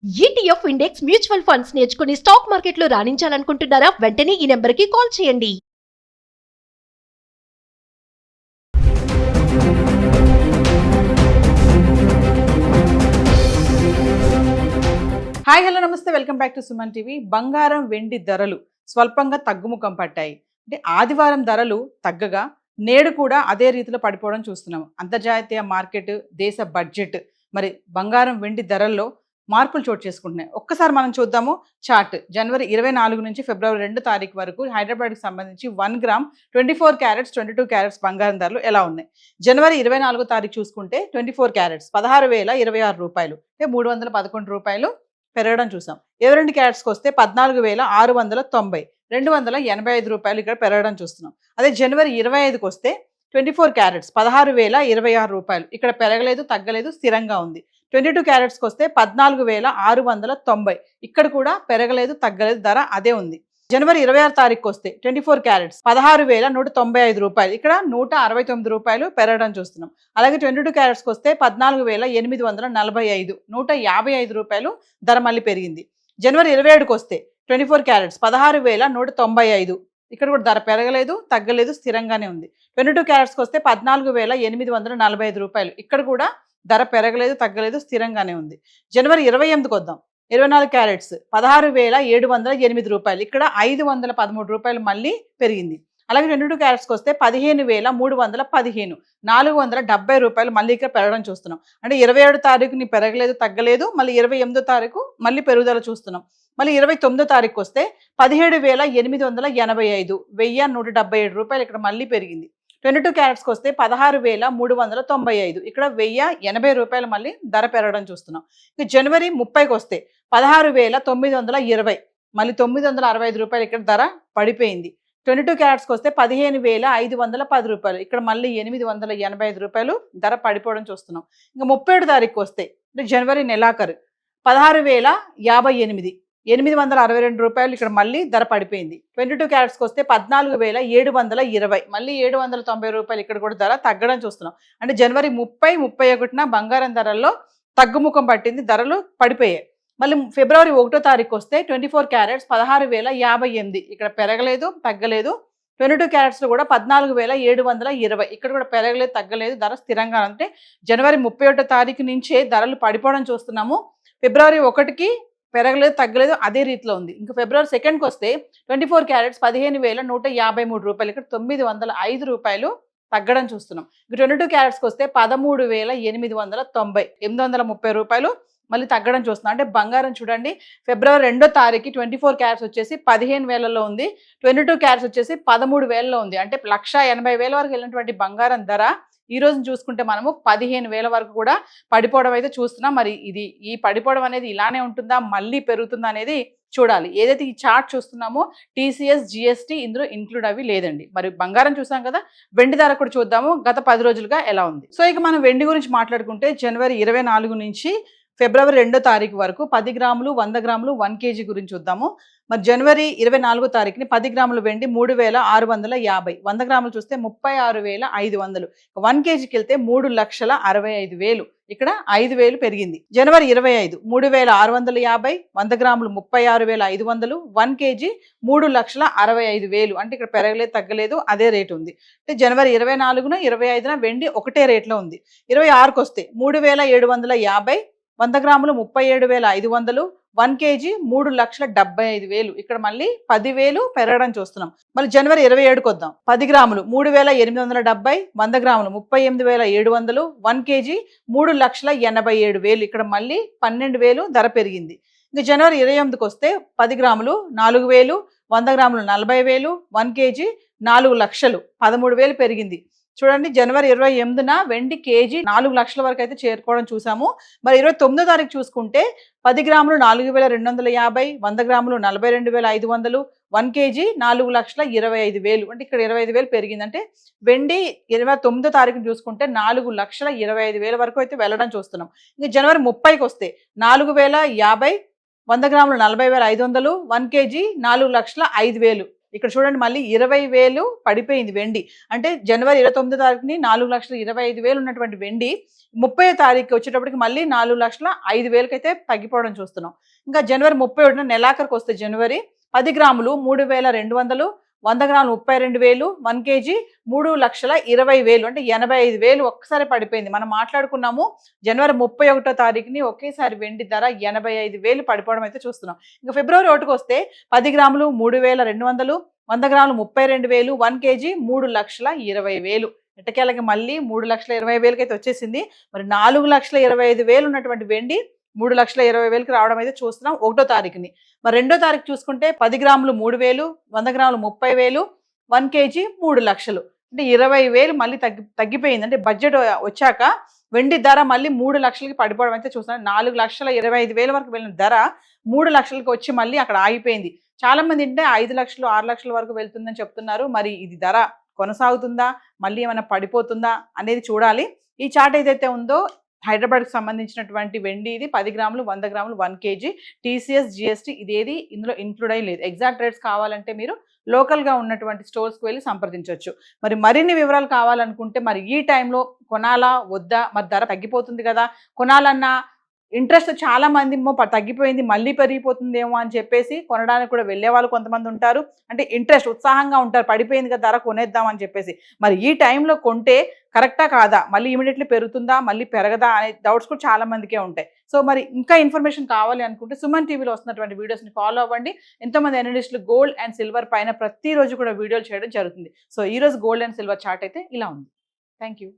ETF index mutual funds నేర్చుకుని stock మార్కెట్లో రాణించాలనుకుంటున్నారా? వెంటనే ఈ నెంబర్కి కాల్ చేయండి. హాయ్ హలో నమస్తే, welcome back to Suman TV. బంగారం వెండి ధరలు స్వల్పంగా తగ్గుముఖం పట్టాయి. అంటే ఆదివారం ధరలు తగ్గగా నేడు కూడా అదే రీతిలో పడిపోవడం చూస్తున్నాము. అంతర్జాతీయ మార్కెట్, దేశ బడ్జెట్, మరి బంగారం వెండి ధరల్లో మార్పులు చోటు చేసుకుంటున్నాయి. ఒక్కసారి మనం చూద్దాము చార్ట్. జనవరి 24 నుంచి ఫిబ్రవరి 2 తారీఖు వరకు హైదరాబాద్కి సంబంధించి 1 గ్రామ్ 24 క్యారెట్స్ 22 క్యారెట్స్ బంగారం ధరలు ఎలా ఉన్నాయి. జనవరి 24 తారీఖు చూసుకుంటే 24 క్యారెట్స్ 16,026 రూపాయలు, అంటే 311 రూపాయలు పెరగడం చూసాం. 22 క్యారెట్స్కి వస్తే 14,690, 285 రూపాయలు ఇక్కడ పెరగడం చూస్తున్నాం. అదే జనవరి 25కి వస్తే 24 క్యారెట్స్ 16,026 రూపాయలు, ఇక్కడ పెరగలేదు, తగ్గలేదు, స్థిరంగా ఉంది. 22 క్యారెట్స్కి వస్తే 14,690, ఇక్కడ కూడా పెరగలేదు, తగ్గలేదు, ధర అదే ఉంది. జనవరి 26 తారీఖుకి వస్తే 24 క్యారెట్స్ 16,195 రూపాయలు, ఇక్కడ 169 రూపాయలు పెరగడం చూస్తున్నాం. అలాగే 22 క్యారెట్స్కి వస్తే 14,845, 155 రూపాయలు ధర మళ్ళీ పెరిగింది. జనవరి 27కి వస్తే 24 క్యారెట్స్ 16,195, ఇక్కడ కూడా ధర పెరగలేదు, తగ్గలేదు, స్థిరంగానే ఉంది. 22 క్యారెట్స్కి వస్తే 14,845 రూపాయలు, ఇక్కడ కూడా ధర పెరగలేదు, తగ్గలేదు, స్థిరంగానే ఉంది. జనవరి 28కి వద్దాం. 24 క్యారెట్స్ 16,708 రూపాయలు, ఇక్కడ 513 రూపాయలు మళ్ళీ పెరిగింది. అలాగే 22 క్యారెట్స్కి వస్తే 15,315, 470 రూపాయలు మళ్ళీ ఇక్కడ పెరగడం చూస్తున్నాం. అంటే 27 తారీఖుని పెరగలేదు, తగ్గలేదు, మళ్ళీ 28వ తారీఖు మళ్ళీ పెరుగుదల చూస్తున్నాం. మళ్ళీ 29వ తారీఖు వస్తే 17,885, 1,177 రూపాయలు ఇక్కడ మళ్ళీ పెరిగింది. 22 క్యారెట్స్కి వస్తే 16,395, ఇక్కడ 1,080 రూపాయలు మళ్ళీ ధర పెరగడం చూస్తున్నాం. ఇక జనవరి 30కి వస్తే 16,920, మళ్ళీ 965 రూపాయలు ఇక్కడ ధర పడిపోయింది. 22 క్యారెట్స్కి వస్తే 15,510 రూపాయలు, ఇక్కడ మళ్ళీ 885 రూపాయలు ధర పడిపోవడం చూస్తున్నాం. ఇంకా 31 తారీఖు వస్తే జనవరి నెలాఖరు 16,058, 862 రూపాయలు ఇక్కడ మళ్ళీ ధర పడిపోయింది. 22 క్యారెట్స్కి వస్తే 14,720, మళ్ళీ 790 రూపాయలు ఇక్కడ కూడా ధర తగ్గడం చూస్తున్నాం. అంటే జనవరి 30, 31న బంగారం ధరల్లో తగ్గుముఖం పట్టింది, ధరలు పడిపోయాయి. మళ్ళీ ఫిబ్రవరి 1వ తారీఖు వస్తే 24 క్యారెట్స్ 16,058, ఇక్కడ పెరగలేదు, తగ్గలేదు. 22 క్యారెట్స్లో కూడా 14,720, ఇక్కడ కూడా పెరగలేదు, తగ్గలేదు, ధర స్థిరంగా. అంటే జనవరి 31వ తారీఖు నుంచే ధరలు పడిపోవడం చూస్తున్నాము. ఫిబ్రవరి 1కి పెరగలేదు, తగ్గలేదు, అదే రీతిలో ఉంది. ఇంకా ఫిబ్రవరి 2కి వస్తే 24 క్యారెట్స్ 15,153 రూపాయలు, ఇక్కడ 905 రూపాయలు తగ్గడం చూస్తున్నాం. ఇంకా 22 క్యారెట్స్కి వస్తే 13,890, 830 రూపాయలు మళ్ళీ తగ్గడం చూస్తున్నాం. అంటే బంగారం చూడండి, ఫిబ్రవరి 2వ తారీఖు 24 క్యారెట్స్ వచ్చేసి 15,000లో ఉంది, 22 క్యారెట్స్ వచ్చేసి 13,000లో ఉంది. అంటే 1,80,000 వరకు వెళ్ళినటువంటి బంగారం ధర ఈ రోజు చూసుకుంటే మనము 15,000 వరకు కూడా పడిపోవడం అయితే చూస్తున్నాం. మరి ఈ పడిపోవడం అనేది ఇలానే ఉంటుందా, మళ్ళీ పెరుగుతుందా అనేది చూడాలి. ఏదైతే ఈ చార్ట్ చూస్తున్నామో TCS, GST ఇందులో ఇంక్లూడ్ అవి లేదండి. మరి బంగారం చూసాం కదా, వెండి ధర కూడా చూద్దాము గత 10 రోజులుగా ఎలా ఉంది. సో ఇక మనం వెండి గురించి మాట్లాడుకుంటే జనవరి 24 నుంచి ఫిబ్రవరి 2వ తారీఖు వరకు 10 గ్రాములు, 100 గ్రాములు, 1 kg గురించి చూద్దాము. మరి జనవరి 24 తారీఖుని 10 గ్రాముల వెండి 3,650, 100 గ్రాములు చూస్తే 36,500, 1 kgకి వెళ్తే 3,65,000, ఇక్కడ 5,000 పెరిగింది. జనవరి 25 3,650, 100 గ్రాములు 36,500, 1 kg 3,65,000, అంటే ఇక్కడ పెరగలేదు, తగ్గలేదు, అదే రేటు ఉంది. అంటే జనవరి 24న 25న వెండి ఒకటే రేట్లో ఉంది. 26కి వస్తే 3,750, 100 గ్రాములు 37,500, 1 kg 3,75,000, ఇక్కడ మళ్ళీ 10,000 పెరగడం చూస్తున్నాం. మళ్ళీ జనవరి 27కి వద్దాం. 10 గ్రాములు 3,870, 100 గ్రాములు 38,700, 1 kg 3,87,000, ఇక్కడ మళ్ళీ 12,000 ధర పెరిగింది. ఇంకా జనవరి 28కి వస్తే 10 గ్రాములు 4,000, 100 గ్రాములు 40,000, 1 kg 4 లక్షలు, 13,000 పెరిగింది. చూడండి, జనవరి 28న వెండి కేజీ 4 లక్షల వరకు అయితే చేరుకోవడం చూసాము. మరి 29వ తారీఖు చూసుకుంటే 10 గ్రాములు 4,250, 100 గ్రాములు 42,500, 1 kg 4,25,000, అంటే ఇక్కడ 25,000 పెరిగింది. అంటే వెండి 29వ తారీఖు చూసుకుంటే 4,25,000 వరకు అయితే వెళ్ళడం చూస్తున్నాం. ఇంకా జనవరి 30కి వస్తే 4,050, 100 గ్రాములు 40,500, 1 kg 4,05,000, ఇక్కడ చూడండి మళ్ళీ 20,000 పడిపోయింది వెండి. అంటే జనవరి 29 తారీఖుని 4,25,000 ఉన్నటువంటి వెండి 30వ తారీఖు వచ్చేటప్పటికి మళ్ళీ 4,05,000 అయితే తగ్గిపోవడం చూస్తున్నాం. ఇంకా జనవరి 31న నెలాఖరికి వస్తే జనవరి 10 గ్రాములు 3,200, 100 గ్రాములు 32,000, 1 కేజీ 3,20,000 అంటే 85,000 ఒక్కసారి పడిపోయింది. మనం మాట్లాడుకున్నాము జనవరి 31వ తారీఖుని ఒకేసారి వెండి ధర 85,000 పడిపోవడం అయితే చూస్తున్నాం. ఇంకా ఫిబ్రవరి 1కి వస్తే 10 గ్రాములు 3,200, 100 గ్రాములు 32,000, 1 కేజీ 3,20,000. ఎట్టకేలకి మళ్ళీ 3,20,000 అయితే వచ్చేసింది. మరి 4,25,000 ఉన్నటువంటి వెండి 3,20,000కి రావడం అయితే చూస్తున్నాం 1వ తారీఖుని. మరి 2వ తారీఖు చూసుకుంటే 10 గ్రాములు 3,000, 100 గ్రాములు 30,000, 1 కేజీ 3,00,000 అంటే 20,000 మళ్ళీ తగ్గిపోయింది. అంటే బడ్జెట్ వచ్చాక వెండి ధర మళ్ళీ 3,00,000కి పడిపోవడం అయితే చూస్తున్నాం. 4,25,000 వరకు వెళ్ళిన ధర 3,00,000కి వచ్చి మళ్ళీ అక్కడ ఆగిపోయింది. చాలా మంది అంటే 5 లక్షలు 6 లక్షల వరకు వెళ్తుందని చెప్తున్నారు. మరి ఇది ధర కొనసాగుతుందా, మళ్ళీ ఏమైనా పడిపోతుందా అనేది చూడాలి. ఈ చార్ట్ ఏదైతే ఉందో హైదరాబాద్కి సంబంధించినటువంటి వెండి ఇది 10 గ్రాములు, 100 గ్రాములు, 1 కేజీ, టీసీఎస్, జిఎస్టీ ఇదేది ఇందులో ఇంక్లూడ్ అయ్యి లేదు. ఎగ్జాక్ట్ రేట్స్ కావాలంటే మీరు లోకల్గా ఉన్నటువంటి స్టోర్స్కి వెళ్ళి సంప్రదించవచ్చు. మరి మరిన్ని వివరాలు కావాలనుకుంటే మరి ఈ టైంలో కొనాలా వద్దా, మరి ధర తగ్గిపోతుంది కదా, కొనాలన్నా ఇంట్రెస్ట్ చాలా మంది తగ్గిపోయింది మళ్ళీ పెరిగిపోతుందేమో అని చెప్పేసి కొనడానికి కూడా వెళ్ళే వాళ్ళు కొంతమంది ఉంటారు. అంటే ఇంట్రెస్ట్ ఉత్సాహంగా ఉంటారు, పడిపోయింది కదా ధర కొనేద్దాం అని చెప్పేసి. మరి ఈ టైంలో కొంటే కరెక్టా కాదా, మళ్ళీ ఇమీడియట్లీ పెరుగుతుందా మళ్ళీ పెరగదా అనే డౌట్స్ కూడా చాలా మందికే ఉంటాయి. సో మరి ఇంకా ఇన్ఫర్మేషన్ కావాలి అనుకుంటే సుమన్ టీవీలో వస్తున్నటువంటి వీడియోస్ని ఫాలో అవ్వండి. ఎంతోమంది అనలిస్టులు గోల్డ్ అండ్ సిల్వర్ పైన ప్రతిరోజు కూడా వీడియోలు చేయడం జరుగుతుంది. సో ఈ రోజు గోల్డ్ అండ్ సిల్వర్ చార్ట్ అయితే ఇలా ఉంది. Thank you.